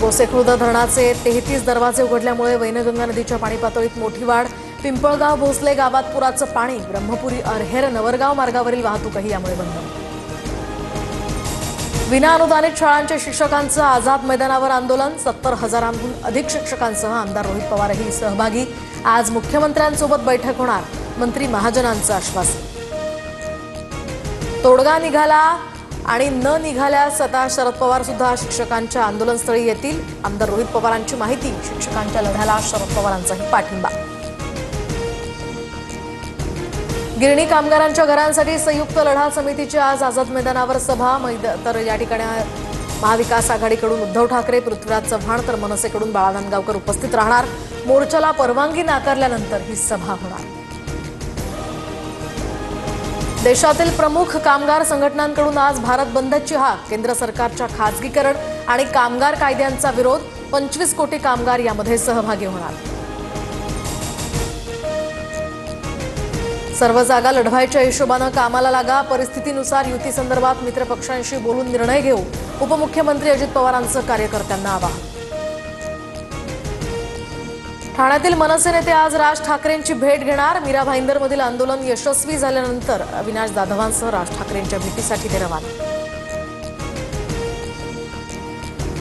गोसेखुर्द धरणाचे 33 दरवाजे उघडल्यामुळे वैनगंगा नदीच्या पाणी पातळीत मोठी वाढ। पिंपळगाव भोसले गावात पुराचं पाणी। ब्रह्मपुरी अरहेर नवरगाव मार्गावरील वाहतूकही यामुळे बंद। विना अनुदानित शाळांच्या शिक्षकांचं आझाद मैदानावर आंदोलन। 70,000हून अधिक शिक्षकांसह आमदार रोहित पवारही सहभागी। आज मुख्यमंत्र्यांसोबत बैठक होणार। मंत्री महाजनांचं आश्वासन। तोडगा निघाला आणि न निघाल्यास आता शरद पवार सुद्धा शिक्षकांच्या आंदोलनस्थळी येतील। आमदार रोहित पवारांची माहिती। शिक्षकांच्या लढ्याला शरद पवारांचाही पाठिंबा। गिरणी कामगारांच्या घरांसाठी संयुक्त लढा समितीची आज आझाद मैदानावर सभा। तर या ठिकाणी महाविकास आघाडीकडून उद्धव ठाकरे, पृथ्वीराज चव्हाण तर मनसेकडून बाळा धानगावकर उपस्थित राहणार। मोर्चाला परवानगी नाकारल्यानंतर ही सभा होणार। देशातील प्रमुख कामगार संघटनांकडून आज भारत बंदची हाक। केंद्र सरकारच्या खासगीकरण आणि कामगार कायद्यांचा विरोध। 25 कोटी कामगार यामध्ये सहभागी होणार। सर्व जागा लढवायच्या हिशोबानं कामाला लागा। परिस्थितीनुसार युती संदर्भात मित्रपक्षांशी बोलून निर्णय घेऊ। उपमुख्यमंत्री अजित पवारांचं कार्यकर्त्यांना आवाहन। ठाण्यातील मनसे नेते आज राज ठाकरेंची भेट घेणार। मीरा भाईंदरमधील आंदोलन यशस्वी झाल्यानंतर अविनाश जाधवांसह राज ठाकरेंच्या भेटीसाठी ते रवाना।